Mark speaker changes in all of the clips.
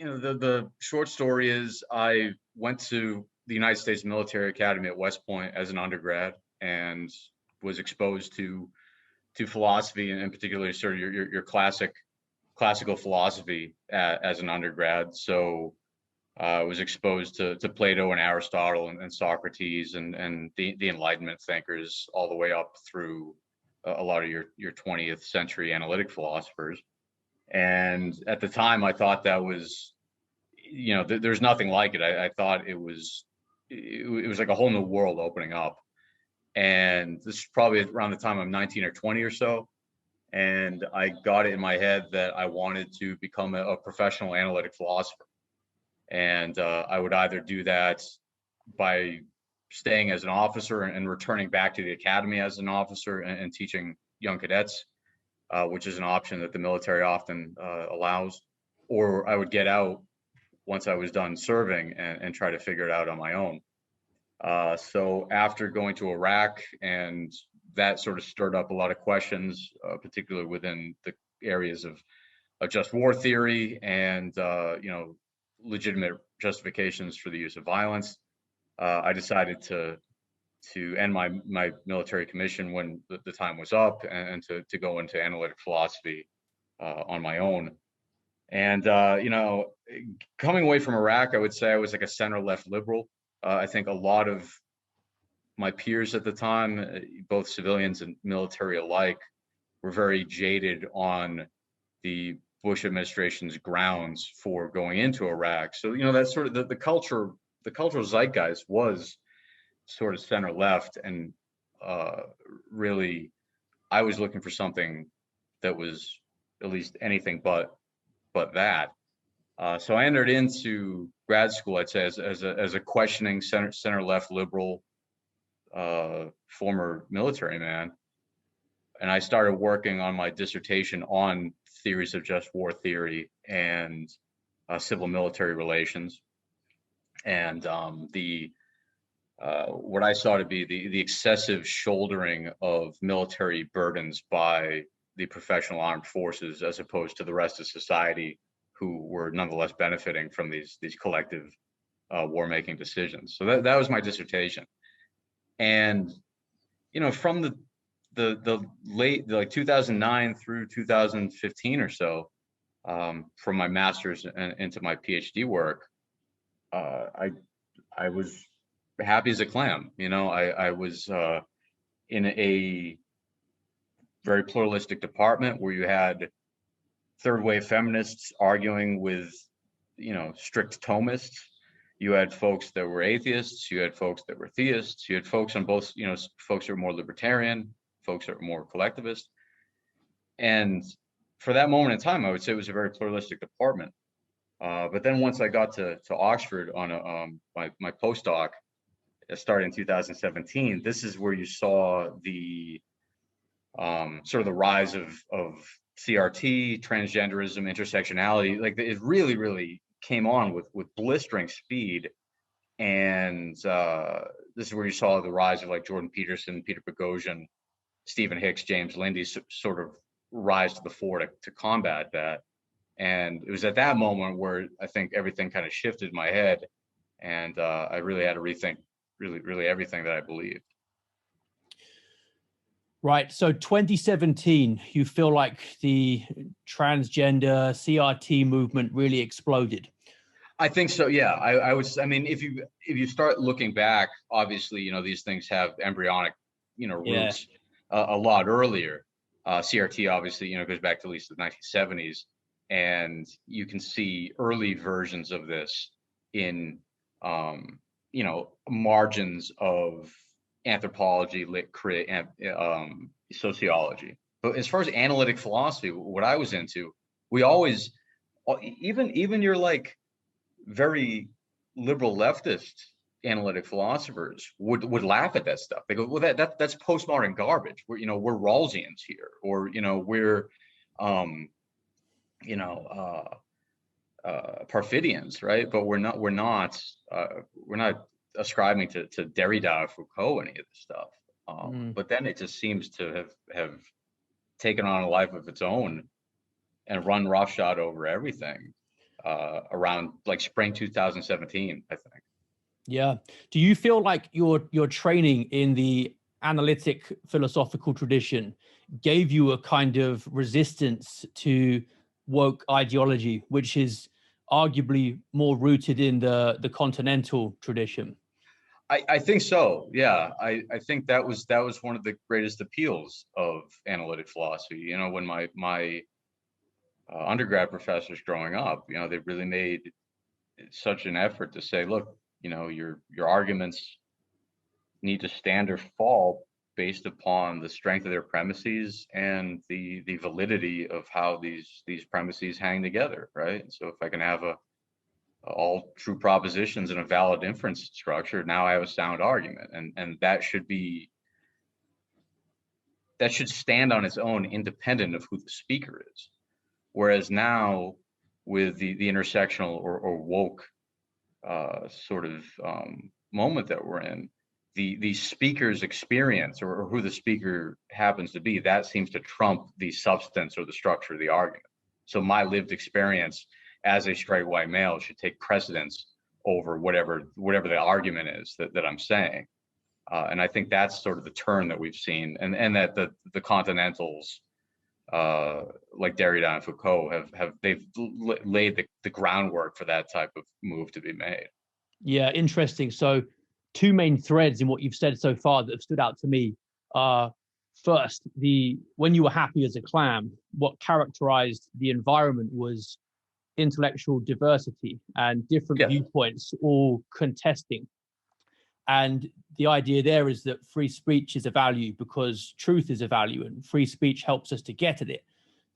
Speaker 1: The short story is I went to the United States Military Academy at West Point as an undergrad and was exposed to philosophy, and in particular sort of your classical philosophy as an undergrad. So I was exposed to Plato and Aristotle and Socrates and the Enlightenment thinkers all the way up through a lot of your 20th century analytic philosophers. And at the time, I thought that was, there's nothing like it. I thought it was like a whole new world opening up. And this is probably around the time I'm 19 or 20 or so. And I got it in my head that I wanted to become a professional analytic philosopher. And I would either do that by staying as an officer and returning back to the academy as an officer and teaching young cadets, which is an option that the military often allows, or I would get out once I was done serving and try to figure it out on my own. So after going to Iraq, and that sort of stirred up a lot of questions, particularly within the areas of just war theory and legitimate justifications for the use of violence. I decided to end my military commission when the time was up, and to go into analytic philosophy on my own. And coming away from Iraq, I would say I was like a center-left liberal. I think a lot of my peers at the time, both civilians and military alike, were very jaded on the Bush administration's grounds for going into Iraq. So, that's sort of the cultural zeitgeist was sort of center left. And really, I was looking for something that was at least anything but that. So I entered into grad school, I'd say, as a questioning center left liberal, former military man. And I started working on my dissertation on theories of just war theory and civil military relations, and what I saw to be the excessive shouldering of military burdens by the professional armed forces, as opposed to the rest of society, who were nonetheless benefiting from these collective war making decisions. So that was my dissertation. And from the late, like 2009 through 2015 or so, from my master's and into my PhD work, I was happy as a clam. I was in a very pluralistic department where you had third wave feminists arguing with, strict Thomists. You had folks that were atheists, you had folks that were theists, you had folks on both, folks that were more libertarian, folks that were more collectivist. And for that moment in time, I would say it was a very pluralistic department. But then once I got to Oxford on my postdoc, started in 2017, this is where you saw the sort of the rise of CRT, transgenderism, intersectionality. Like, it really, really came on with blistering speed. And this is where you saw the rise of like Jordan Peterson, Peter Boghossian, Stephen Hicks, James Lindy sort of rise to the fore to combat that. And it was at that moment where I think everything kind of shifted in my head, and I really had to rethink really everything that I believed.
Speaker 2: Right. So 2017, you feel like the transgender CRT movement really exploded?
Speaker 1: I think so. Yeah. I mean, if you start looking back, obviously, these things have embryonic, roots a lot earlier. CRT obviously, goes back to at least the 1970s, and you can see early versions of this in, margins of anthropology, lit crit, and sociology. But as far as analytic philosophy, what I was into, we always, even your like very liberal leftist analytic philosophers would laugh at that stuff. They go, well, that's postmodern garbage. We're Rawlsians here, or we're Parfidians, right? But we're not ascribing to Derrida or Foucault, any of this stuff. But then it just seems to have taken on a life of its own and run roughshod over everything. around like spring 2017, I think.
Speaker 2: Yeah. Do you feel like your training in the analytic philosophical tradition gave you a kind of resistance to woke ideology, which is arguably more rooted in the continental tradition?
Speaker 1: I think so. Yeah, I think that was one of the greatest appeals of analytic philosophy. You know, when my undergrad professors growing up, you know, they really made such an effort to say, look, you know, your arguments need to stand or fall based upon the strength of their premises and the validity of how these premises hang together, right? So if I can have a all true propositions and a valid inference structure, now I have a sound argument, and that should stand on its own, independent of who the speaker is. Whereas now, with the intersectional or woke sort of moment that we're in, the speaker's experience or who the speaker happens to be, that seems to trump the substance or the structure of the argument. So my lived experience as a straight white male should take precedence over whatever the argument is that I'm saying. And I think that's sort of the turn that we've seen, and that the Continentals, like Derrida and Foucault, they've laid the groundwork for that type of move to be made.
Speaker 2: Yeah, interesting. So, two main threads in what you've said so far that have stood out to me are, first, when you were happy as a clam, what characterized the environment was intellectual diversity and different viewpoints all contesting. And the idea there is that free speech is a value because truth is a value, and free speech helps us to get at it.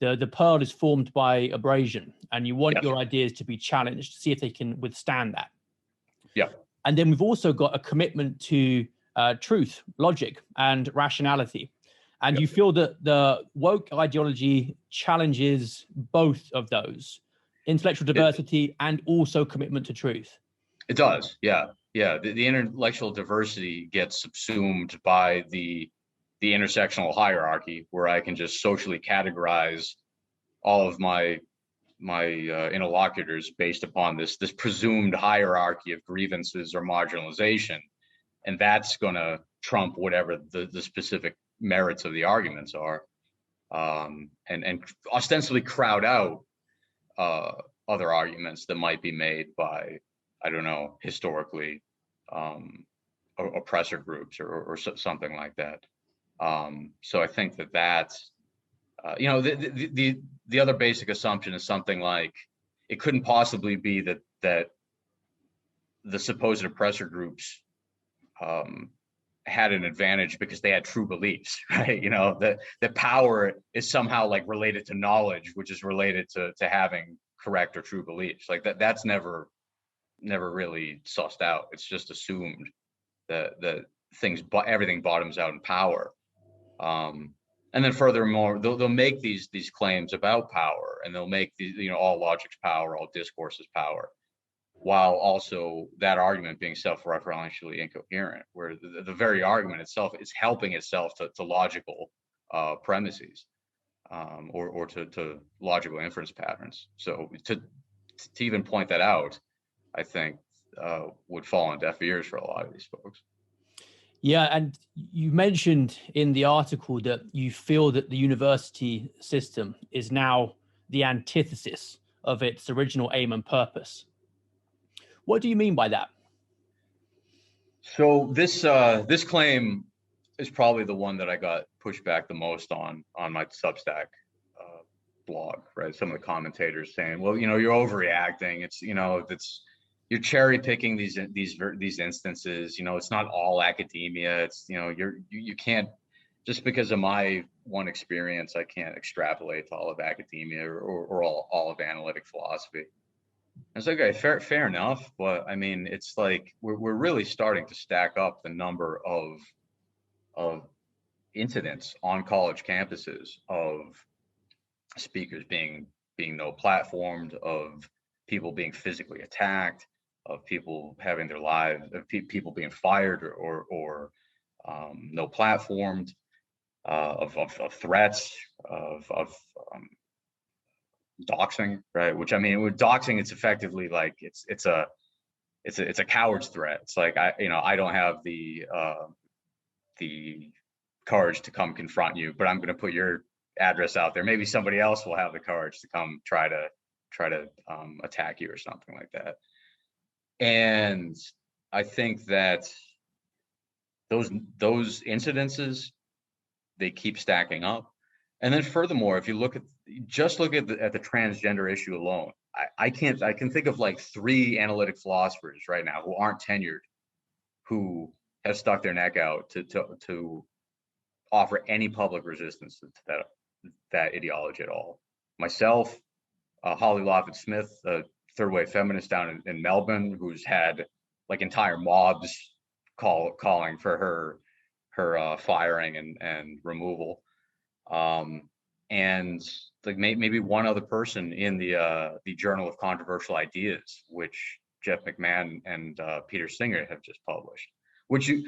Speaker 2: The pearl is formed by abrasion, and you want your ideas to be challenged to see if they can withstand that.
Speaker 1: Yeah.
Speaker 2: And then we've also got a commitment to truth, logic, and rationality. And you feel that the woke ideology challenges both of those, intellectual diversity and also commitment to truth.
Speaker 1: It does. Yeah. Yeah. The intellectual diversity gets subsumed by the intersectional hierarchy, where I can just socially categorize all of my interlocutors based upon this presumed hierarchy of grievances or marginalization, and that's going to trump whatever the specific merits of the arguments are, and ostensibly crowd out other arguments that might be made by, I don't know, historically oppressor groups or something like that. So I think that's you know, the other basic assumption is something like, it couldn't possibly be that the supposed oppressor groups had an advantage because they had true beliefs, right? You know, that power is somehow like related to knowledge, which is related to having correct or true beliefs. Like that's never really sussed out. It's just assumed that everything bottoms out in power. And then furthermore, they'll make these claims about power, and they'll make these, you know, all logic's power, all discourse is power, while also that argument being self-referentially incoherent, where the very argument itself is helping itself to logical premises, or to logical inference patterns. So to even point that out, I think would fall on deaf ears for a lot of these folks.
Speaker 2: Yeah, and you mentioned in the article that you feel that the university system is now the antithesis of its original aim and purpose. What do you mean by that?
Speaker 1: So this claim is probably the one that I got pushed back the most on my Substack blog, right? Some of the commentators saying, well, you know, you're overreacting. It's, you know, you're cherry picking these instances. You know, it's not all academia. It's, you know, you can't, just because of my one experience, I can't extrapolate to all of academia or all of analytic philosophy. It's like, okay, fair enough, but I mean, it's like we're really starting to stack up the number of incidents on college campuses of speakers being no platformed, of people being physically attacked, of people having their lives, of people being fired or no platformed, of threats, of doxing, right? Which I mean, with doxing, it's effectively like it's a coward's threat. It's like I don't have the courage to come confront you, but I'm going to put your address out there. Maybe somebody else will have the courage to come try to attack you or something like that. And I think that those incidences, they keep stacking up. And then furthermore, if you look at the transgender issue alone, I can think of like 3 analytic philosophers right now who aren't tenured, who have stuck their neck out to offer any public resistance to that ideology at all. Myself, Holly Lofton Smith, a third wave feminist down in Melbourne, who's had like entire mobs calling for her firing and removal, and like maybe one other person in the Journal of Controversial Ideas, which Jeff McMahon and Peter Singer have just published, which you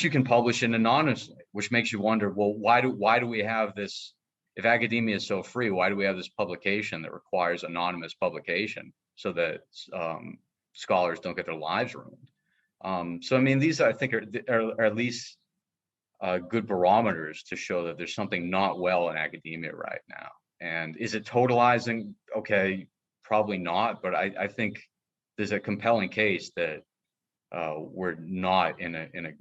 Speaker 1: can publish in anonymously, which makes you wonder, well, why do we have this? If academia is so free, why do we have this publication that requires anonymous publication so that scholars don't get their lives ruined? So I mean, these I think are at least good barometers to show that there's something not well in academia right now. And is it totalizing? Okay, probably not. But I think there's a compelling case that we're not in a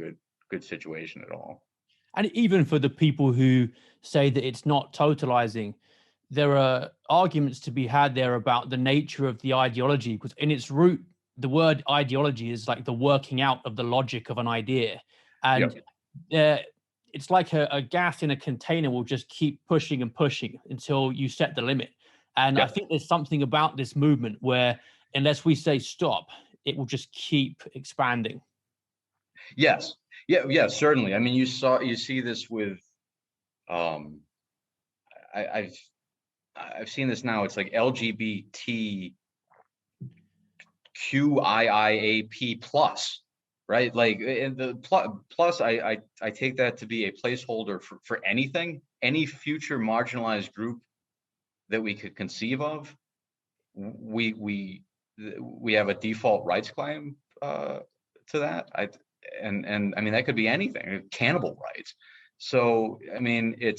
Speaker 1: good situation at all.
Speaker 2: And even for the people who say that it's not totalizing, there are arguments to be had there about the nature of the ideology, because in its root, the word ideology is like the working out of the logic of an idea. And it's like a gas in a container will just keep pushing and pushing until you set the limit. And I think there's something about this movement where unless we say stop, it will just keep expanding.
Speaker 1: Yes. Yeah, certainly. I mean, you see this with I've seen this now. It's like LGBTQIIAP plus, right? Like the plus, I take that to be a placeholder for anything, any future marginalized group that we could conceive of. We have a default rights claim to that. And I mean, that could be anything, cannibal rights. So I mean, it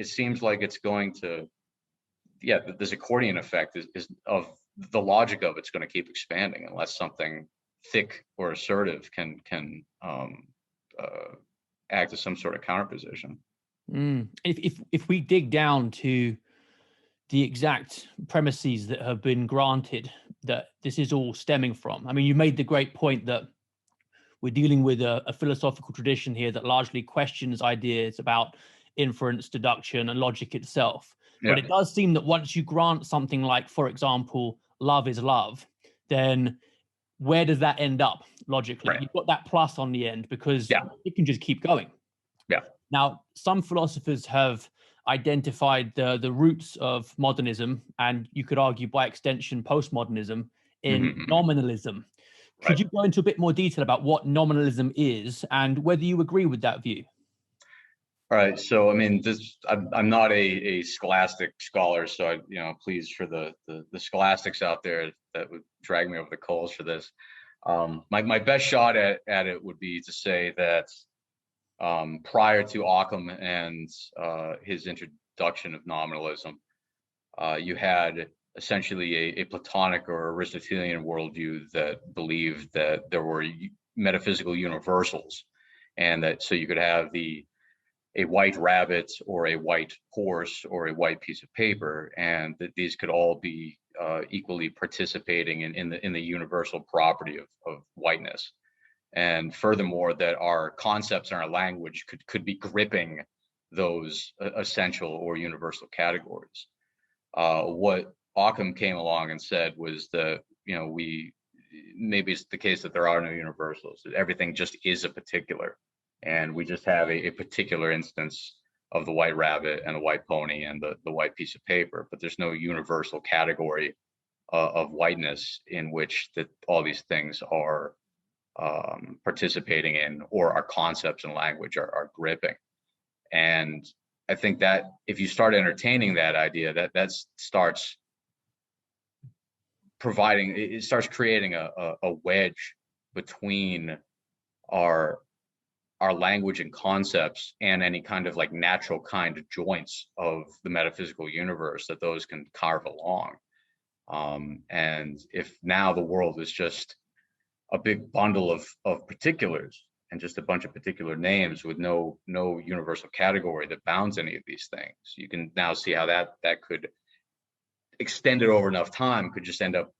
Speaker 1: seems like it's going to, this accordion effect is of the logic of it's going to keep expanding unless something thick or assertive can act as some sort of counterposition.
Speaker 2: If we dig down to the exact premises that have been granted that this is all stemming from, I mean, you made the great point that we're dealing with a philosophical tradition here that largely questions ideas about inference, deduction, and logic itself. Yeah. But it does seem that once you grant something like, for example, love is love, then where does that end up logically? Right. You've got that plus on the end because it can just keep going.
Speaker 1: Yeah.
Speaker 2: Now, some philosophers have identified the roots of modernism, and you could argue by extension postmodernism, in nominalism. Could you go into a bit more detail about what nominalism is and whether you agree with that view?
Speaker 1: All right. So, I mean, I'm not a scholastic scholar, so please, for the scholastics out there that would drag me over the coals for this, my best shot at it would be to say that prior to Occam and his introduction of nominalism, you had essentially a Platonic or Aristotelian worldview that believed that there were metaphysical universals, and that so you could have a white rabbit or a white horse or a white piece of paper, and that these could all be equally participating in the universal property of whiteness. And furthermore, that our concepts and our language could be gripping those essential or universal categories. What Occam came along and said was that, maybe it's the case that there are no universals, that everything just is a particular. And we just have a particular instance of the white rabbit and the white pony and the white piece of paper, but there's no universal category of whiteness in which that all these things are participating in, or our concepts and language are gripping. And I think that if you start entertaining that idea, that starts providing, it starts creating a wedge between our language and concepts and any kind of like natural kind of joints of the metaphysical universe that those can carve along. And if now the world is just a big bundle of particulars and just a bunch of particular names with no universal category that bounds any of these things, you can now see how that could, extended over enough time, could just end up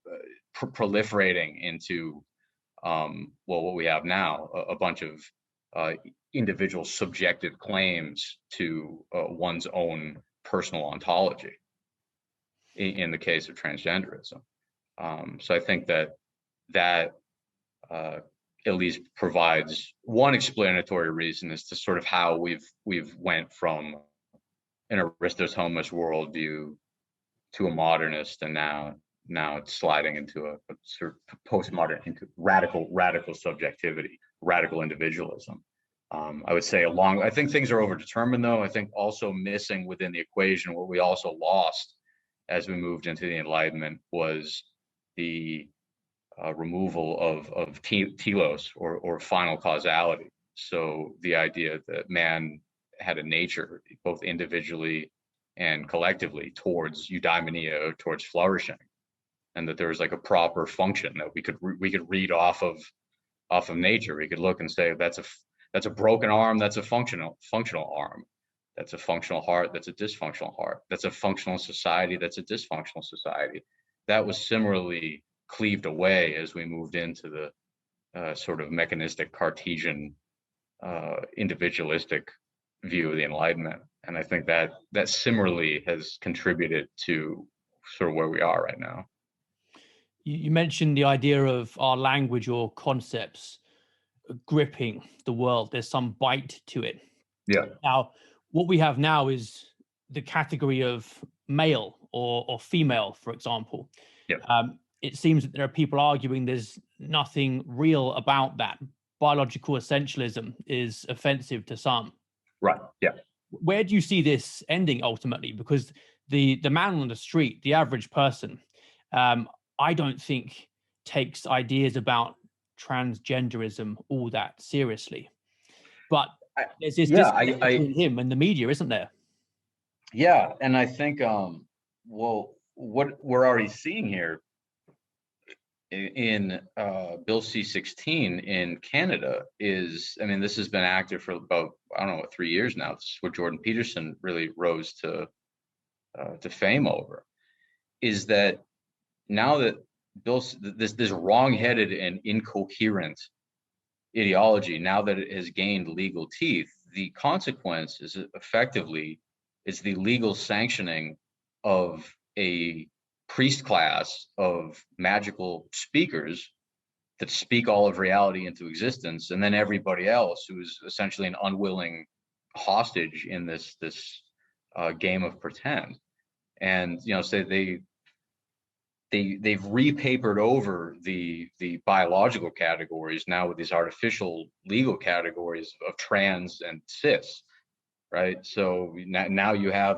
Speaker 1: proliferating into well, what we have now, a bunch of individual subjective claims to one's own personal ontology in the case of transgenderism. So I think that at least provides one explanatory reason as to sort of how we've went from an Aristotomist worldview to a modernist, and now it's sliding into a sort of postmodern, into radical subjectivity, radical individualism. I would say I think things are overdetermined, though. I think also missing within the equation, what we also lost as we moved into the Enlightenment, was the removal of telos, or final causality. So the idea that man had a nature, both individually and collectively, towards eudaimonia, towards flourishing, and that there was like a proper function that we could read off of nature. We could look and say that's a broken arm, that's a functional arm. That's a functional heart, that's a dysfunctional heart. That's a functional society, that's a dysfunctional society. That was similarly cleaved away as we moved into the sort of mechanistic Cartesian individualistic view of the Enlightenment. And I think that similarly has contributed to sort of where we are right now.
Speaker 2: You mentioned the idea of our language or concepts gripping the world. There's some bite to it.
Speaker 1: Yeah.
Speaker 2: Now, what we have now is the category of male or female, for example.
Speaker 1: Yeah.
Speaker 2: It seems that there are people arguing there's nothing real about that. Biological essentialism is offensive to some.
Speaker 1: Right. Yeah.
Speaker 2: Where do you see this ending ultimately? Because the man on the street, the average person, I don't think takes ideas about transgenderism all that seriously. But there's this disconnect between him and the media, isn't there?
Speaker 1: Yeah, and I think well, what we're already seeing here in Bill C-16 in Canada is, I mean, this has been active for about, I don't know, 3 years now. This is what Jordan Peterson really rose to fame over, is that now that this wrong-headed and incoherent ideology, now that it has gained legal teeth, the consequence is effectively the legal sanctioning of a priest class of magical speakers that speak all of reality into existence, and then everybody else who is essentially an unwilling hostage in this game of pretend. And so they've repapered over the biological categories now with these artificial legal categories of trans and cis, right? So now you have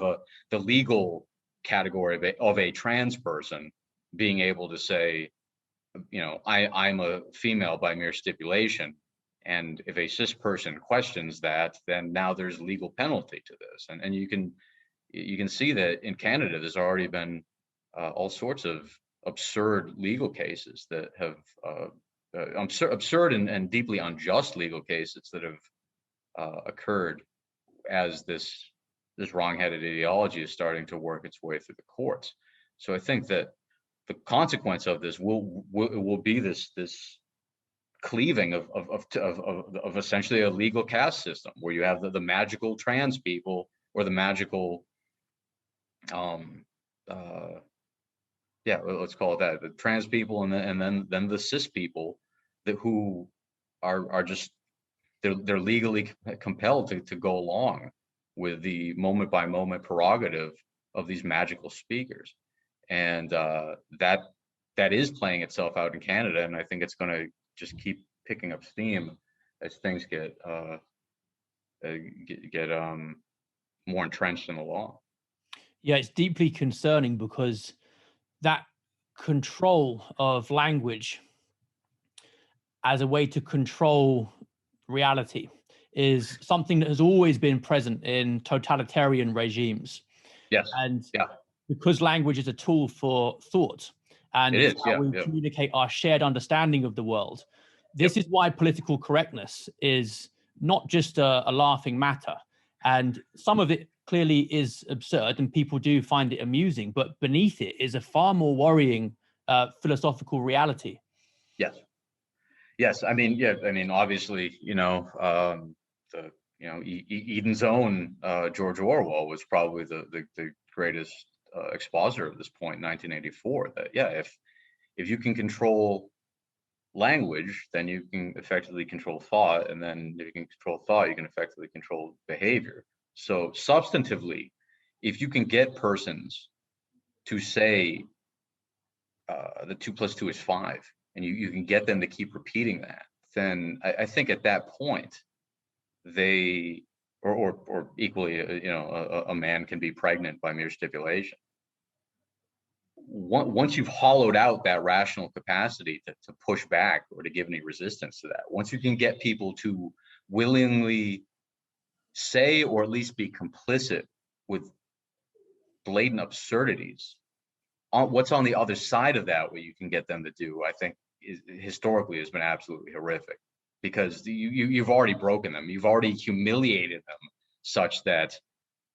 Speaker 1: the legal category of a trans person being able to say, I'm a female by mere stipulation. And if a cis person questions that, then now there's legal penalty to this. And you can see that in Canada, there's already been all sorts of absurd legal cases that have absurd and deeply unjust legal cases that have occurred as this wrong-headed ideology is starting to work its way through the courts. So I think that the consequence of this will be this cleaving of essentially a legal caste system, where you have the magical trans people, or the magical let's call it that, the trans people, and then the cis people who are just they're legally compelled to go along with the moment by moment prerogative of these magical speakers. And that is playing itself out in Canada, and I think it's going to just keep picking up steam as things get more entrenched in the law.
Speaker 2: Yeah, it's deeply concerning because that control of language as a way to control reality is something that has always been present in totalitarian regimes.
Speaker 1: Yes.
Speaker 2: And
Speaker 1: Yeah.
Speaker 2: because language is a tool for thought and
Speaker 1: It
Speaker 2: it's
Speaker 1: is.
Speaker 2: how
Speaker 1: Yeah.
Speaker 2: we
Speaker 1: Yeah.
Speaker 2: communicate our shared understanding of the world, this
Speaker 1: Yep.
Speaker 2: is why political correctness is not just a laughing matter. And some of it clearly is absurd and people do find it amusing, but beneath it is a far more worrying philosophical reality.
Speaker 1: Yes. Yes. I mean, yeah. I mean, obviously, the Eden's own George Orwell was probably the greatest expositor of this point in 1984. That if you can control language, then you can effectively control thought, and then if you can control thought, you can effectively control behavior. So substantively, if you can get persons to say that 2 + 2 is 5, and you can get them to keep repeating that, then I think at that point they or equally, a man can be pregnant by mere stipulation. Once you've hollowed out that rational capacity to push back or to give any resistance to that, once you can get people to willingly say or at least be complicit with blatant absurdities, what's on the other side of that, what you can get them to do, I think historically has been absolutely horrific, because you've already broken them, you've already humiliated them such that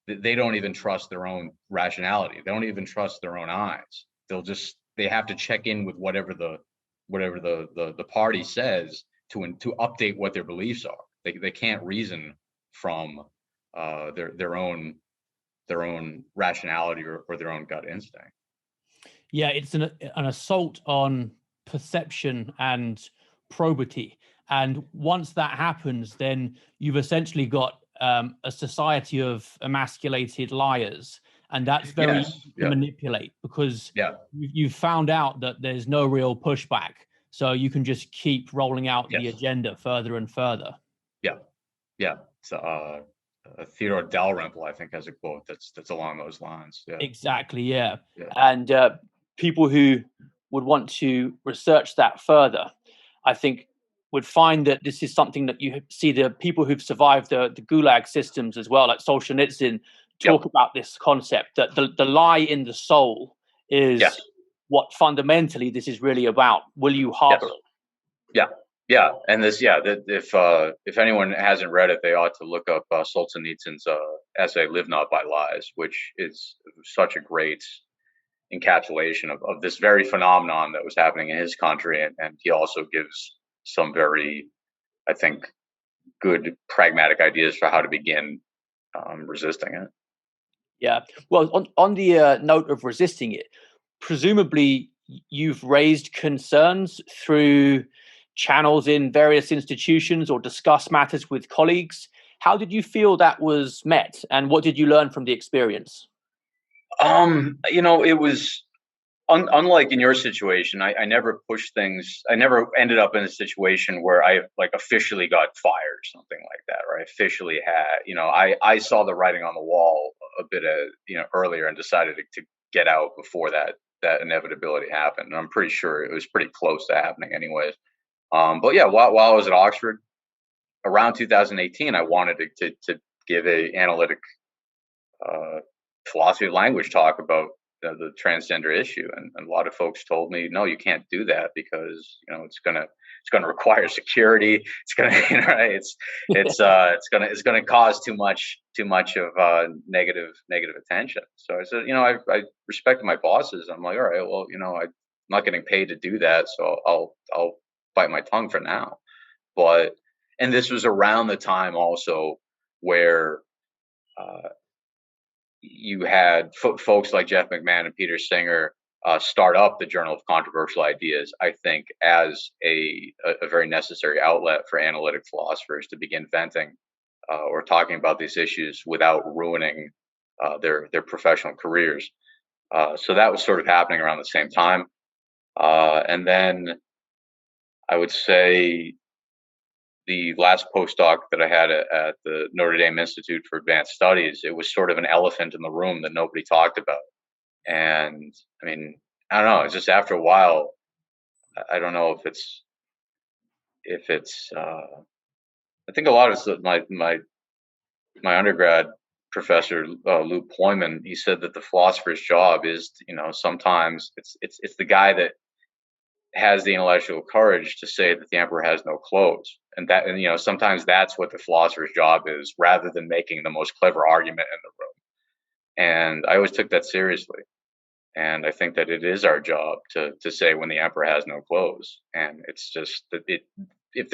Speaker 1: they don't even trust their own rationality. They don't even trust their own eyes. They have to check in with whatever the party says to update what their beliefs are. They can't reason from their own rationality or their own gut instinct.
Speaker 2: Yeah, it's an assault on perception and probity. And once that happens, then you've essentially got a society of emasculated liars. And that's very easy to manipulate because you've found out that there's no real pushback. So you can just keep rolling out the agenda further and further.
Speaker 1: Yeah. So Theodore Dalrymple, I think, has a quote that's along those lines. Yeah.
Speaker 2: Exactly. Yeah. And people who would want to research that further, I think, would find that this is something that you see the people who've survived the Gulag systems as well, like Solzhenitsyn, talk about this concept that the lie in the soul is what fundamentally this is really about. Will you harbor it?
Speaker 1: Yeah, and this, that if anyone hasn't read it, they ought to look up Solzhenitsyn's essay "Live Not by Lies," which is such a great encapsulation of this very phenomenon that was happening in his country, and he also gives some very, I think, good pragmatic ideas for how to begin resisting it.
Speaker 2: Yeah, well, on the note of resisting it, presumably you've raised concerns through channels in various institutions or discuss matters with colleagues. How did you feel that was met, and what did you learn from the experience?
Speaker 1: It was unlike in your situation. I never pushed things. I never ended up in a situation where I officially got fired or something like that, or I officially had, I saw the writing on the wall a bit earlier and decided to get out before that inevitability happened. And I'm pretty sure it was pretty close to happening anyways. But yeah, while I was at Oxford around 2018, I wanted to give a analytic philosophy of language talk about the transgender issue, and a lot of folks told me, no, you can't do that because it's gonna require security. It's gonna it's gonna cause too much of negative attention. So I said, I respected my bosses. I'm like, all right, well, I'm not getting paid to do that, so I'll bite my tongue for now. And this was around the time also where you had folks like Jeff McMahon and Peter Singer start up the Journal of Controversial Ideas, I think, as a very necessary outlet for analytic philosophers to begin venting or talking about these issues without ruining their professional careers. So that was sort of happening around the same time. And then I would say the last postdoc that I had at the Notre Dame Institute for Advanced Studies, it was sort of an elephant in the room that nobody talked about. And I mean, I don't know. It's just after a while, I don't know if it's. I think a lot of my undergrad professor, Lou Ployman, he said that the philosopher's job is, sometimes it's the guy that has the intellectual courage to say that the emperor has no clothes, and sometimes that's what the philosopher's job is, rather than making the most clever argument in the room. And I always took that seriously, and I think that it is our job to say when the emperor has no clothes. And it's just that if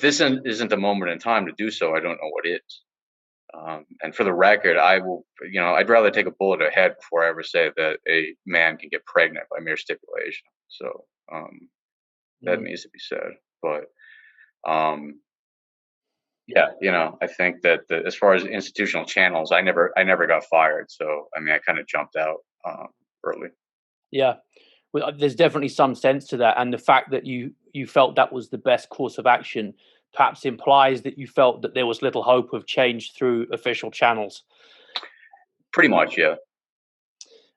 Speaker 1: this isn't a moment in time to do so, I don't know what is. And for the record, I'd rather take a bullet to the head before I ever say that a man can get pregnant by mere stipulation. So that needs to be said. But yeah, I think that as far as institutional channels, I never got fired. So I mean, I kind of jumped out early.
Speaker 2: Yeah, well, there's definitely some sense to that, and the fact that you felt that was the best course of action perhaps implies that you felt that there was little hope of change through official channels.
Speaker 1: Pretty much, yeah.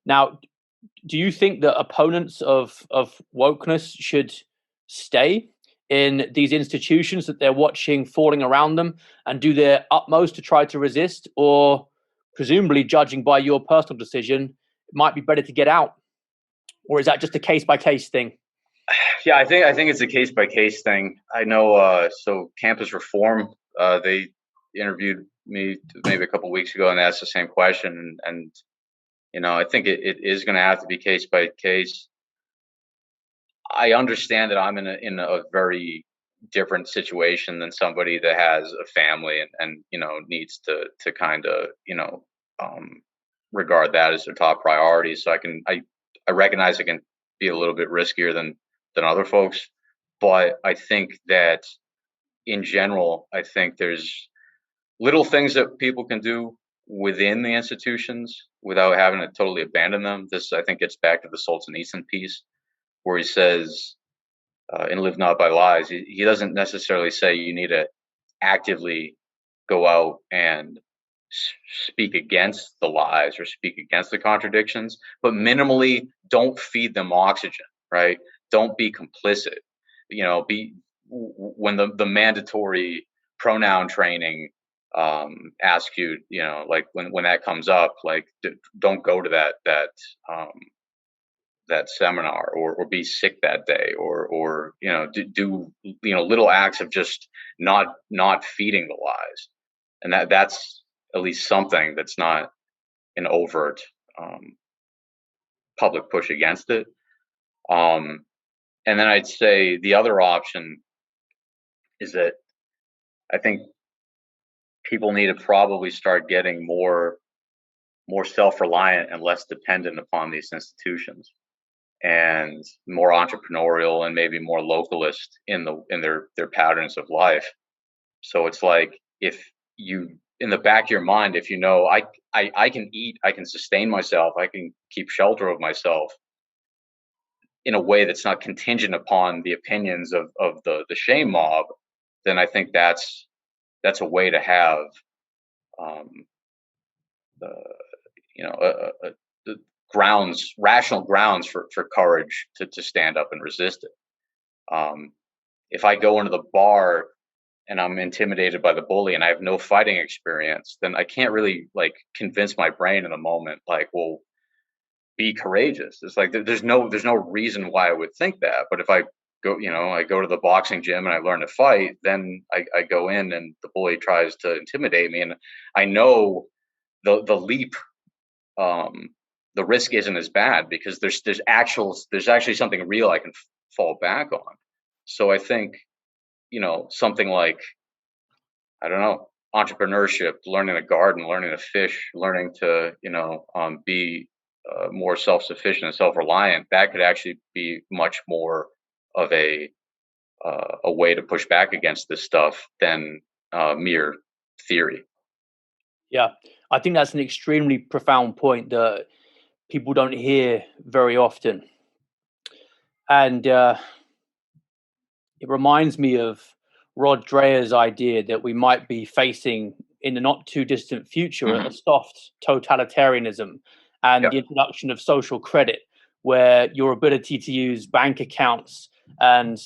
Speaker 2: Now, do you think that opponents of wokeness should stay in these institutions that they're watching falling around them and do their utmost to try to resist, or presumably, judging by your personal decision, it might be better to get out? Or is that just a case-by-case thing?
Speaker 1: Yeah, I think it's a case-by-case thing. I know. So Campus Reform, they interviewed me maybe a couple of weeks ago and asked the same question, and I think it is going to have to be case by case. I understand that I'm in a very different situation than somebody that has a family and needs to kind of regard that as their top priority. So I recognize it can be a little bit riskier than other folks, but I think that in general, I think there's little things that people can do within the institutions without having to totally abandon them. This, I think, gets back to the Solzhenitsyn piece, where he says, in Live Not by Lies, he doesn't necessarily say you need to actively go out and speak against the lies or speak against the contradictions, but minimally don't feed them oxygen, right? Don't be complicit. When the mandatory pronoun training ask you, like when that comes up, like don't go to that seminar or be sick that day or do little acts of just not feeding the lies, and that's at least something that's not an overt public push against it. And then I'd say the other option is that I think people need to probably start getting more self-reliant and less dependent upon these institutions, and more entrepreneurial and maybe more localist in their patterns of life. So it's like, if you, in the back of your mind, if I can eat, I can sustain myself, I can keep shelter of myself in a way that's not contingent upon the opinions of the shame mob, then I think that's a way to have the rational grounds for courage to stand up and resist it. If I go into the bar and I'm intimidated by the bully and I have no fighting experience, then I can't really convince my brain in the moment, well, be courageous. It's like there's no reason why I would think that. But if I go to the boxing gym and I learn to fight, then I go in and the bully tries to intimidate me, and I know the leap, the risk isn't as bad because there's actually something real I can fall back on. So I think something like, I don't know, entrepreneurship, learning to garden, learning to fish, learning to be more self-sufficient and self-reliant, that could actually be much more of a way to push back against this stuff than mere theory.
Speaker 2: Yeah, I think that's an extremely profound point that people don't hear very often. And It reminds me of Rod Dreher's idea that we might be facing in the not too distant future a soft totalitarianism and the introduction of social credit, where your ability to use bank accounts and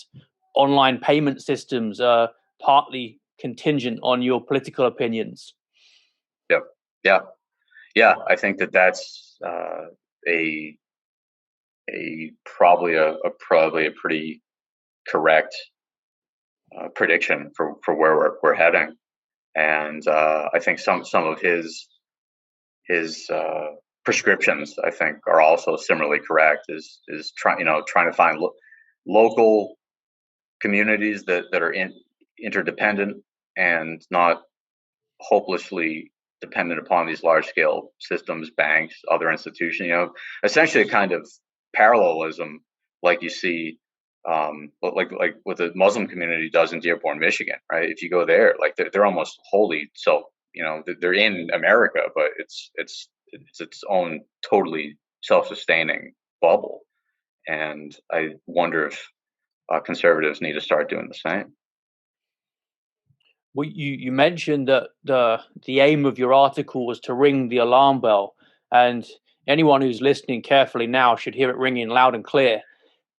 Speaker 2: online payment systems are partly contingent on your political opinions.
Speaker 1: Yep. Yeah. Yeah. I think that that's a probably a pretty correct prediction for where we're heading, and I think some of his prescriptions, I think, are also similarly correct. Is trying to find local communities that are interdependent and not hopelessly dependent upon these large scale systems, banks, other institutions. Essentially a kind of parallelism like you see like what the Muslim community does in Dearborn, Michigan, right? If you go there, like they're almost wholly they're in America, but it's its own totally self-sustaining bubble. And I wonder if conservatives need to start doing the same.
Speaker 2: Well, you mentioned that the aim of your article was to ring the alarm bell, and anyone who's listening carefully now should hear it ringing loud and clear.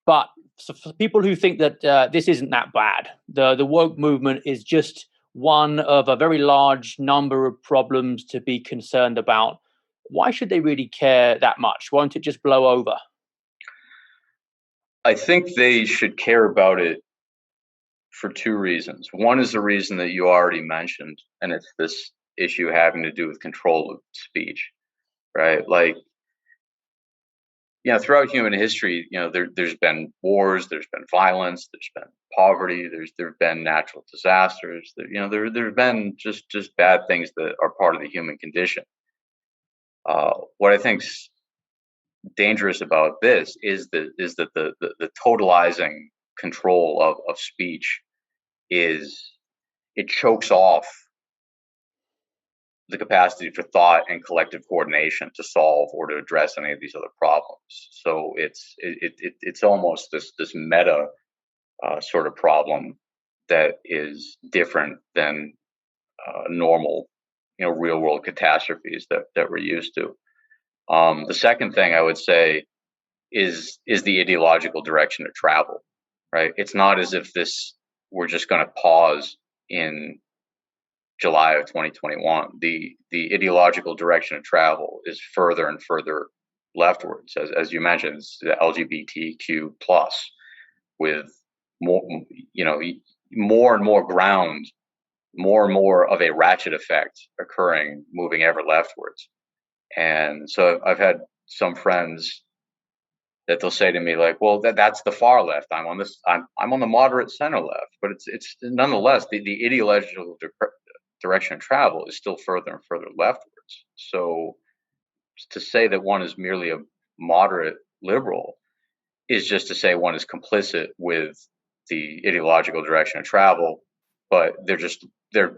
Speaker 2: But so for people who think that this isn't that bad, the woke movement is just one of a very large number of problems to be concerned about, why should they really care that much? Won't it just blow over?
Speaker 1: I think they should care about it for two reasons. One is the reason that you already mentioned, and it's this issue having to do with control of speech, right? Like, throughout human history, there's been wars, there's been violence, there's been poverty, there've been natural disasters, there've been just bad things that are part of the human condition. What I think's dangerous about this is that the totalizing control of speech it chokes off the capacity for thought and collective coordination to solve or to address any of these other problems. So it's almost this meta sort of problem that is different than normal, real world catastrophes that we're used to. The second thing I would say is the ideological direction of travel, right? It's not as if we're just going to pause in July of 2021. The ideological direction of travel is further and further leftwards, as you mentioned, it's the LGBTQ plus, with more and more ground, more and more of a ratchet effect occurring, moving ever leftwards. And so I've had some friends that they'll say to me, like, well, that's the far left. I'm on the moderate center left, but it's nonetheless the ideological direction of travel is still further and further leftwards. So to say that one is merely a moderate liberal is just to say one is complicit with the ideological direction of travel, but they're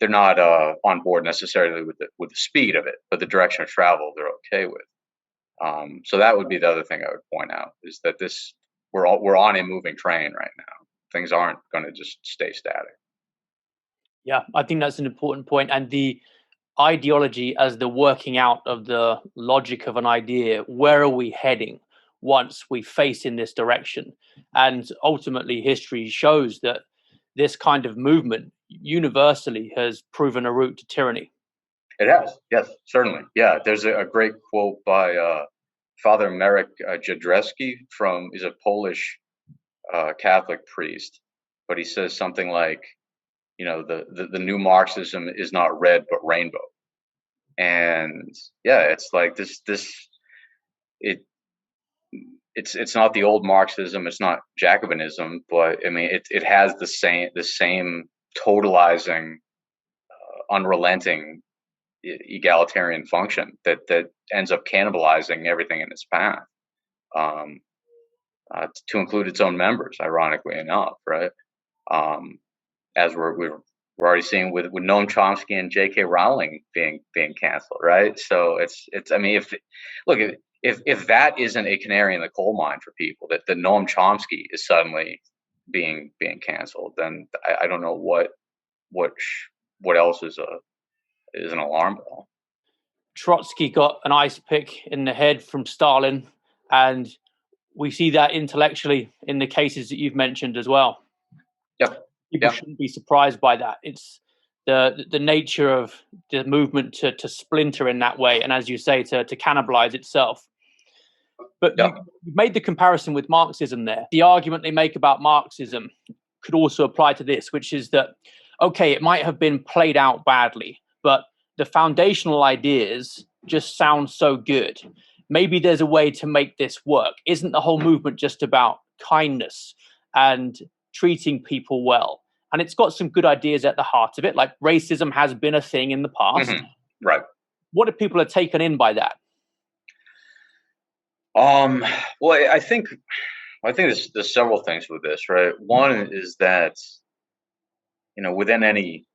Speaker 1: not on board necessarily with the speed of it, but the direction of travel they're okay with. So that would be the other thing I would point out, is that we're on a moving train right now. Things aren't going to just stay static.
Speaker 2: Yeah, I think that's an important point. And the ideology as the working out of the logic of an idea, where are we heading once we face in this direction? And ultimately, history shows that this kind of movement universally has proven a route to tyranny.
Speaker 1: It has, yes, certainly. Yeah, there's a great quote by Father Marek Jadrewski he's a Polish Catholic priest, but he says something like, the new Marxism is not red but rainbow. And yeah, it's like it's not the old Marxism, it's not Jacobinism, but I mean it has the same totalizing, unrelenting egalitarian function that ends up cannibalizing everything in its path, to include its own members, ironically enough, right? As we're already seeing with Noam Chomsky and J.K. Rowling being canceled, right? So it's I mean, if that isn't a canary in the coal mine for people, that Noam Chomsky is suddenly being canceled, then I don't know what else is an alarm bell.
Speaker 2: Trotsky got an ice pick in the head from Stalin, and we see that intellectually in the cases that you've mentioned as well.
Speaker 1: Yep.
Speaker 2: People shouldn't be surprised by that. It's the nature of the movement to splinter in that way, and as you say, to cannibalize itself. But you made the comparison with Marxism there. The argument they make about Marxism could also apply to this, which is that, okay, it might have been played out badly, but the foundational ideas just sound so good. Maybe there's a way to make this work. Isn't the whole movement just about kindness and treating people well? And it's got some good ideas at the heart of it, like racism has been a thing in the past.
Speaker 1: Mm-hmm. Right.
Speaker 2: What if people are taken in by that?
Speaker 1: Well, I think there's several things with this, right? One is that, within any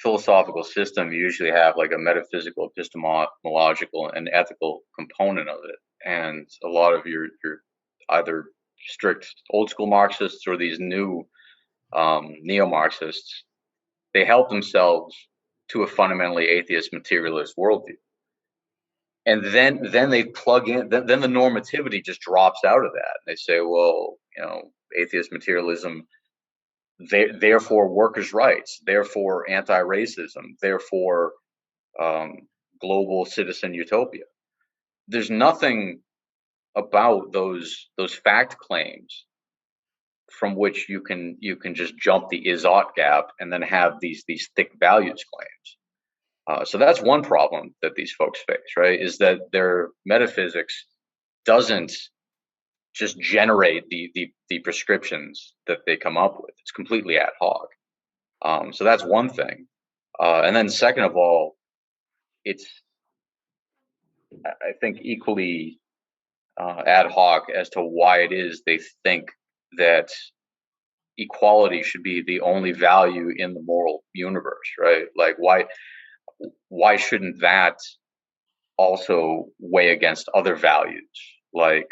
Speaker 1: philosophical system, you usually have like a metaphysical, epistemological, and ethical component of it. And a lot of your either strict old school Marxists or these new neo-Marxists, they help themselves to a fundamentally atheist materialist worldview. And then they plug in, then the normativity just drops out of that. They say, well, atheist materialism, therefore workers' rights, therefore anti-racism, therefore global citizen utopia. There's nothing about those fact claims from which you can just jump the is-ought gap and then have these thick values claims. So that's one problem that these folks face, right? Is that their metaphysics doesn't just generate the prescriptions that they come up with. It's completely ad hoc. So that's one thing. And then second of all, it's, I think, equally ad hoc as to why it is they think that equality should be the only value in the moral universe, right? Like why shouldn't that also weigh against other values, like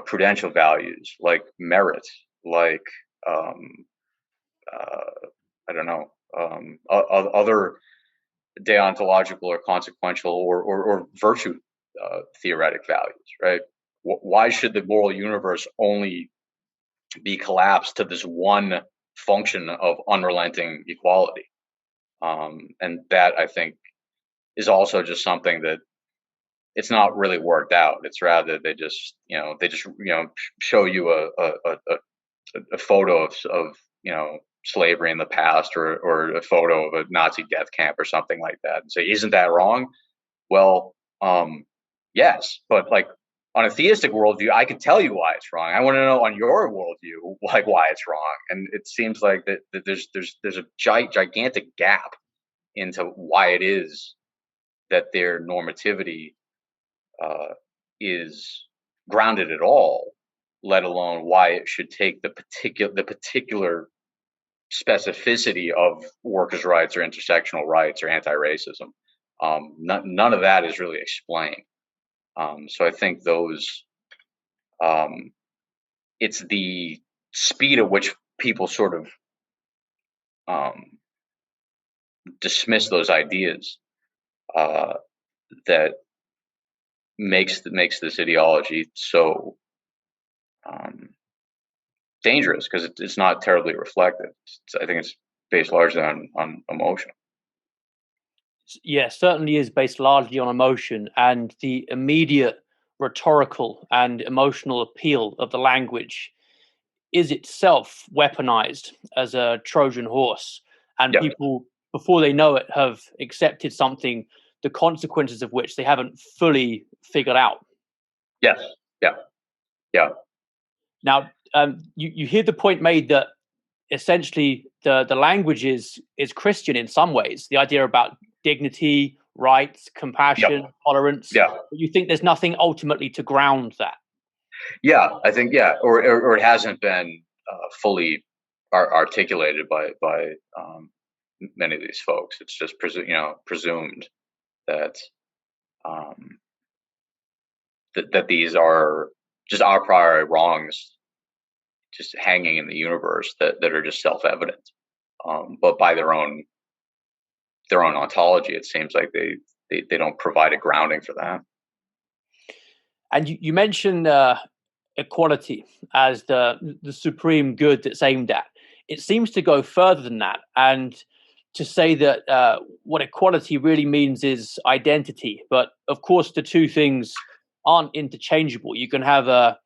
Speaker 1: prudential values, like merit, like I don't know, other deontological or consequential or virtue theoretic values, right? Why should the moral universe only be collapsed to this one function of unrelenting equality? And that, I think, is also just something that it's not really worked out. It's rather they just show you a photo of slavery in the past or a photo of a Nazi death camp or something like that and say, isn't that wrong? Well, yes, but like on a theistic worldview, I could tell you why it's wrong. I want to know on your worldview, like why it's wrong. And it seems like that there's a gigantic gap into why it is that their normativity is grounded at all, let alone why it should take the particular specificity of workers' rights or intersectional rights or anti-racism. None of that is really explained. So I think those, it's the speed at which people sort of dismiss those ideas that makes this ideology so dangerous, because it's not terribly reflective. I think it's based largely on emotion.
Speaker 2: Yeah, certainly is based largely on emotion, and the immediate rhetorical and emotional appeal of the language is itself weaponized as a Trojan horse, and people, before they know it, have accepted something, the consequences of which they haven't fully figured out.
Speaker 1: Yes. Yeah.
Speaker 2: Now, you hear the point made that essentially the language is Christian in some ways. The idea about dignity, rights, compassion, tolerance.
Speaker 1: Yeah.
Speaker 2: But you think there's nothing ultimately to ground that? Yeah,
Speaker 1: I think or it hasn't been fully articulated by many of these folks. It's just presumed that that these are just a priori wrongs just hanging in the universe that are just self-evident, but by their own ontology, it seems like they don't provide a grounding for that.
Speaker 2: And you mentioned equality as the supreme good that's aimed at. It seems to go further than that, and to say that what equality really means is identity. But of course, the two things aren't interchangeable. You can have a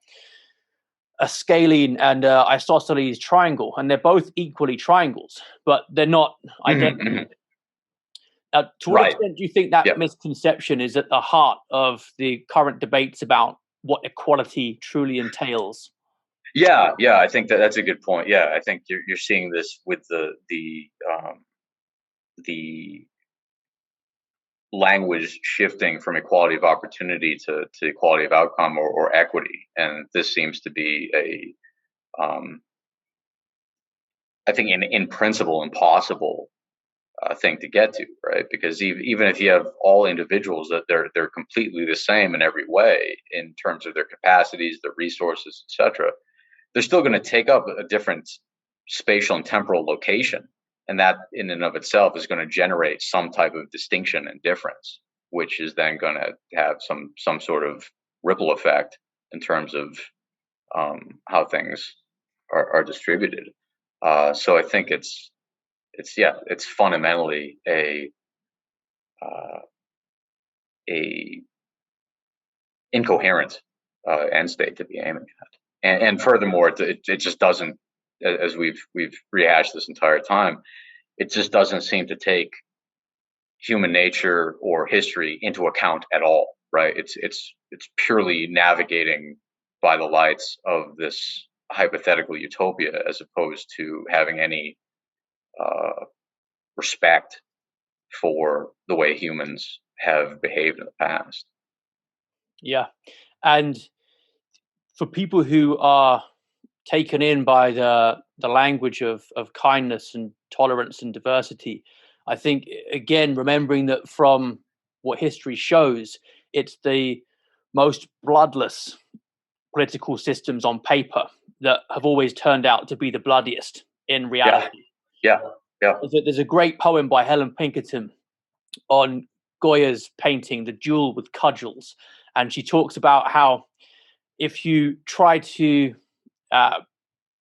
Speaker 2: scalene and isosceles triangle, and they're both equally triangles, but they're not identical.
Speaker 1: Mm-hmm.
Speaker 2: To what extent do you think that misconception is at the heart of the current debates about what equality truly entails?
Speaker 1: Yeah, I think that's a good point. Yeah, I think you're seeing this with the language shifting from equality of opportunity to equality of outcome or equity, and this seems to be I think in principle impossible thing to get to, right? Because even if you have all individuals that they're completely the same in every way in terms of their capacities, their resources, etc., they're still going to take up a different spatial and temporal location, and that in and of itself is going to generate some type of distinction and difference, which is then going to have some sort of ripple effect in terms of how things are distributed. So I think it's fundamentally a incoherent end state to be aiming at, and furthermore, it just doesn't, as we've rehashed this entire time, it just doesn't seem to take human nature or history into account at all, right? It's purely navigating by the lights of this hypothetical utopia, as opposed to having any respect for the way humans have behaved in the past.
Speaker 2: Yeah, and for people who are taken in by the language of kindness and tolerance and diversity, I think, again, remembering that from what history shows, it's the most bloodless political systems on paper that have always turned out to be the bloodiest in reality.
Speaker 1: Yeah.
Speaker 2: There's a great poem by Helen Pinkerton on Goya's painting, The Duel with Cudgels. And she talks about how if you try to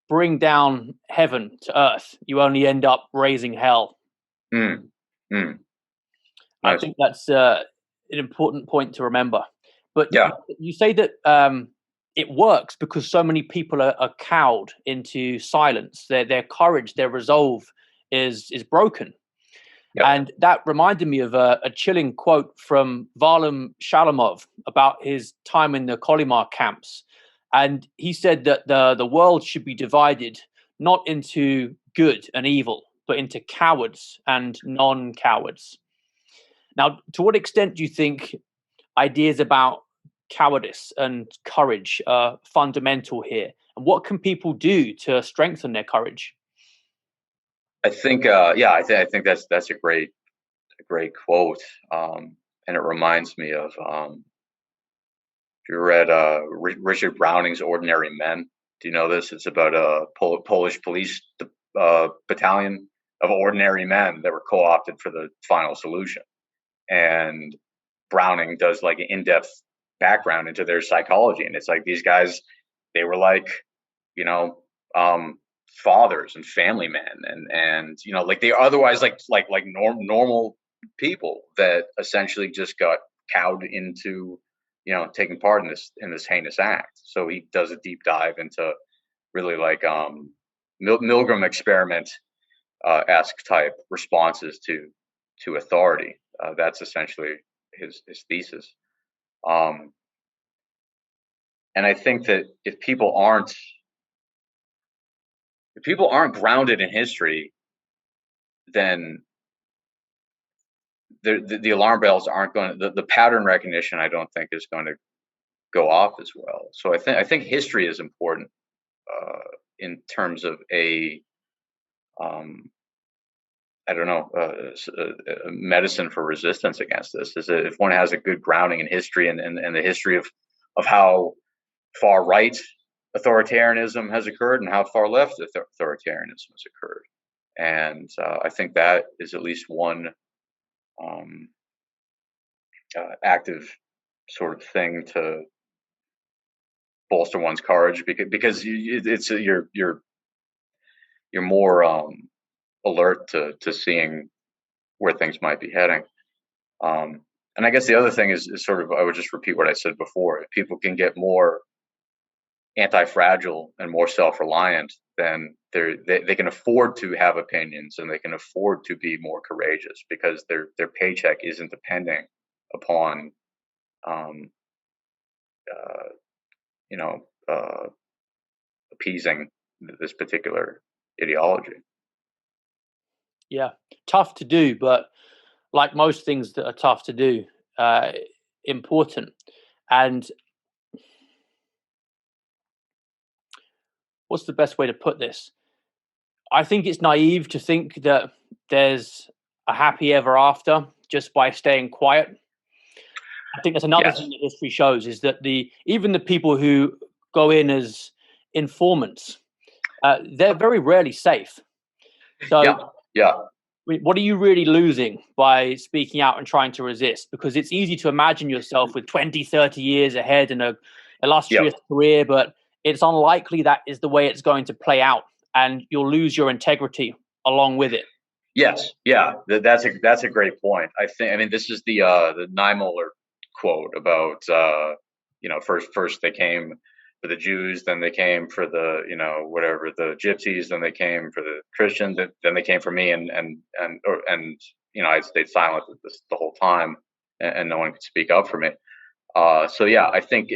Speaker 2: bring down heaven to earth, you only end up raising hell.
Speaker 1: Nice.
Speaker 2: I think that's an important point to remember. But you say that it works because so many people are cowed into silence. Their courage, their resolve is broken. Yep. And that reminded me of a chilling quote from Varlam Shalamov about his time in the Kolyma camps. And he said that the world should be divided not into good and evil, but into cowards and non-cowards. Now, to what extent do you think ideas about cowardice and courage are fundamental here? And what can people do to strengthen their courage?
Speaker 1: I think, I think that's a great quote, and it reminds me of if you read Richard Browning's *Ordinary Men*. Do you know this? It's about a Polish police battalion of ordinary men that were co-opted for the final solution, and Browning does like an in-depth background into their psychology, and it's like these guys, they were like, fathers and family men, and like they otherwise like normal people that essentially just got cowed into taking part in this heinous act. So he does a deep dive into really like Milgram experiment esque type responses to authority. That's essentially his thesis. And I think that if people aren't grounded in history, then the alarm bells aren't going to, the pattern recognition, I don't think, is going to go off as well. So I think history is important in terms of a medicine for resistance against this. Is that if one has a good grounding in history and the history of how far right authoritarianism has occurred and how far left authoritarianism has occurred. And I think that is at least one active sort of thing to bolster one's courage, because you're more alert to seeing where things might be heading. And I guess the other thing is sort of, I would just repeat what I said before. If people can get more anti-fragile and more self-reliant, then they can afford to have opinions, and they can afford to be more courageous, because their paycheck isn't depending upon appeasing this particular ideology.
Speaker 2: Yeah, tough to do, but like most things that are tough to do, important. And what's the best way to put this? I think it's naive to think that there's a happy ever after just by staying quiet. I think that's another thing that history shows, is that even the people who go in as informants, they're very rarely safe. So what are you really losing by speaking out and trying to resist? Because it's easy to imagine yourself with 20, 30 years ahead and an illustrious career, but it's unlikely that is the way it's going to play out, and you'll lose your integrity along with it.
Speaker 1: Yes, that's a great point. I mean, this is the Niemoller quote about first they came for the Jews, then they came for the the Gypsies, then they came for the Christians, then they came for me, and I stayed silent the whole time, and no one could speak up for me. So yeah, I think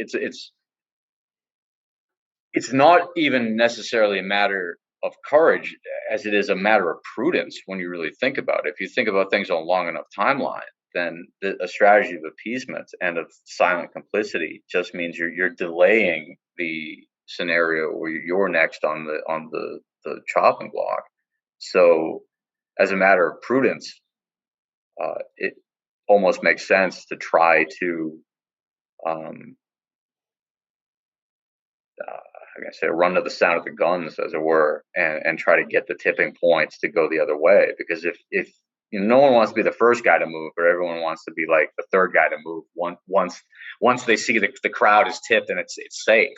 Speaker 1: it's not even necessarily a matter of courage as it is a matter of prudence when you really think about it. If you think about things on a long enough timeline, then a strategy of appeasement and of silent complicity just means you're delaying the scenario where you're next on the chopping block. So as a matter of prudence, it almost makes sense to try to run to the sound of the guns, as it were, and try to get the tipping points to go the other way. Because if no one wants to be the first guy to move, but everyone wants to be like the third guy to move once they see the crowd is tipped and it's safe.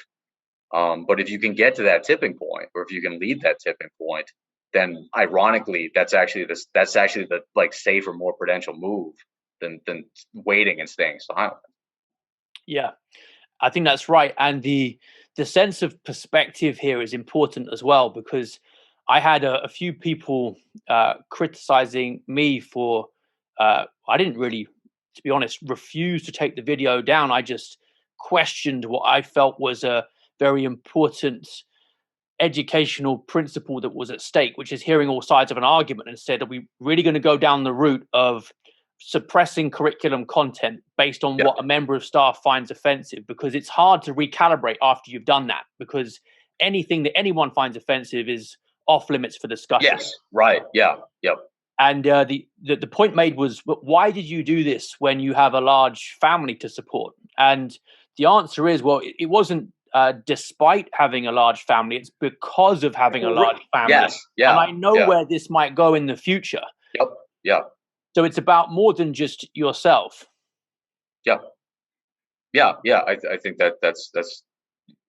Speaker 1: But if you can get to that tipping point, or if you can lead that tipping point, then ironically, that's actually the like safer, more prudential move than waiting and staying silent.
Speaker 2: Yeah, I think that's right. And the sense of perspective here is important as well, because I had a few people criticizing me for, I didn't really, to be honest, refuse to take the video down. I just questioned what I felt was a very important educational principle that was at stake, which is hearing all sides of an argument, and said, are we really going to go down the route of suppressing curriculum content based on what a member of staff finds offensive? Because it's hard to recalibrate after you've done that, because anything that anyone finds offensive is off limits for discussion.
Speaker 1: Yes, right. Yeah, yep.
Speaker 2: And the point made was, why did you do this when you have a large family to support? And the answer is, well, it wasn't despite having a large family, it's because of having a large family.
Speaker 1: Yes, yeah.
Speaker 2: And I know where this might go in the future.
Speaker 1: Yep, yeah.
Speaker 2: So it's about more than just yourself.
Speaker 1: Yeah. I think that's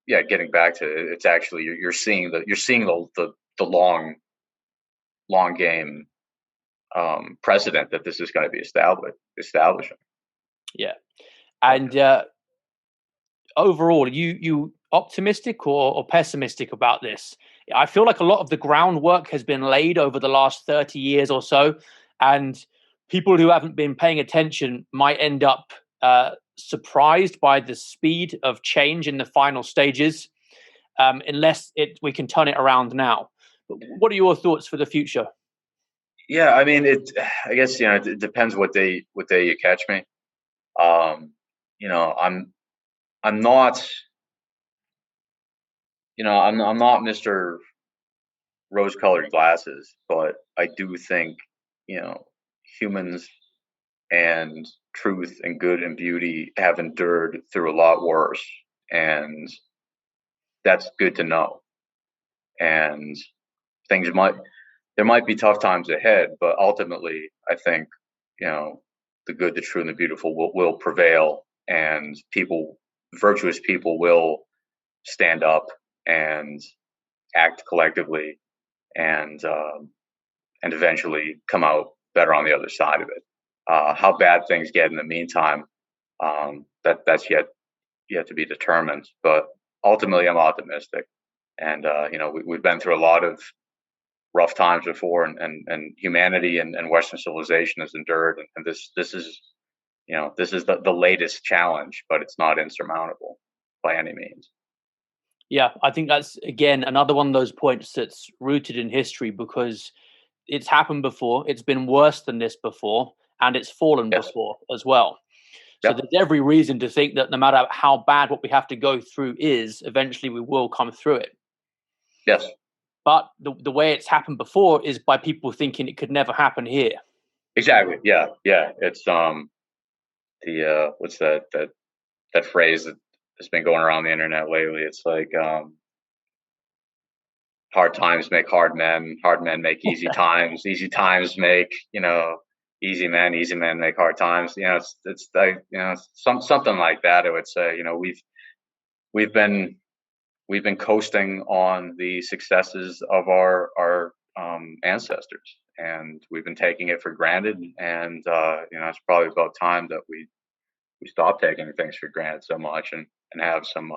Speaker 1: getting back to it, it's actually you're seeing the long game precedent that this is going to be establishing.
Speaker 2: Yeah, and overall, you optimistic or pessimistic about this? I feel like a lot of the groundwork has been laid over the last 30 years or so, and people who haven't been paying attention might end up surprised by the speed of change in the final stages, unless we can turn it around now. But what are your thoughts for the future?
Speaker 1: Yeah, I mean, I guess it depends what day you catch me. I'm not, I'm not Mr. Rose-colored glasses, but I do think, humans and truth and good and beauty have endured through a lot worse. And that's good to know. And there might be tough times ahead, but ultimately, I think, the good, the true, and the beautiful will prevail, and virtuous people will stand up and act collectively, and eventually come out better on the other side of it. How bad things get in the meantime, that's yet to be determined. But ultimately, I'm optimistic, and we've been through a lot of rough times before, and humanity and Western civilization has endured, and this is the latest challenge, but it's not insurmountable by any means.
Speaker 2: Yeah, I think that's again another one of those points that's rooted in history, because it's happened before, it's been worse than this before, and it's fallen
Speaker 1: Yes.
Speaker 2: before as well. So
Speaker 1: Yep.
Speaker 2: there's every reason to think that no matter how bad what we have to go through is, eventually we will come through it.
Speaker 1: Yes.
Speaker 2: But the way it's happened before is by people thinking it could never happen here.
Speaker 1: Exactly. Yeah. Yeah. It's what's that phrase that has been going around the internet lately? It's like hard times make hard men make easy times, easy times make easy men make hard times. It's like something like that. I would say we've been coasting on the successes of our ancestors, and we've been taking it for granted. And it's probably about time that we stop taking things for granted so much, and have some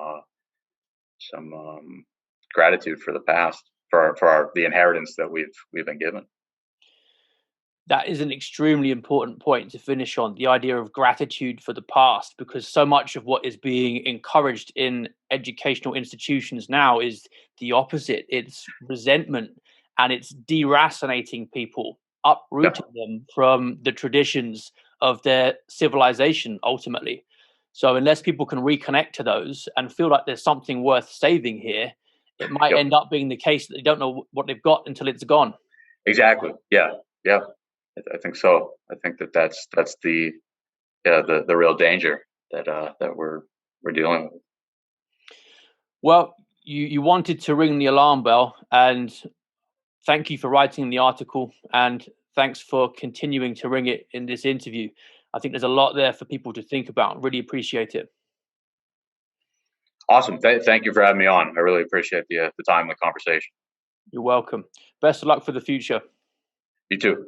Speaker 1: gratitude for the past, for the inheritance that we've been given.
Speaker 2: That is an extremely important point to finish on, the idea of gratitude for the past, because so much of what is being encouraged in educational institutions now is the opposite. It's resentment, and it's deracinating people, uprooting them from the traditions of their civilization ultimately. So unless people can reconnect to those and feel like there's something worth saving here, it might end up being the case that they don't know what they've got until it's gone.
Speaker 1: Exactly. Yeah. Yeah. I think so. I think that's the real danger that we're dealing with.
Speaker 2: Well, you wanted to ring the alarm bell, and thank you for writing the article, and thanks for continuing to ring it in this interview. I think there's a lot there for people to think about. Really appreciate it.
Speaker 1: Awesome. Thank you for having me on. I really appreciate the time and the conversation.
Speaker 2: You're welcome. Best of luck for the future.
Speaker 1: You too.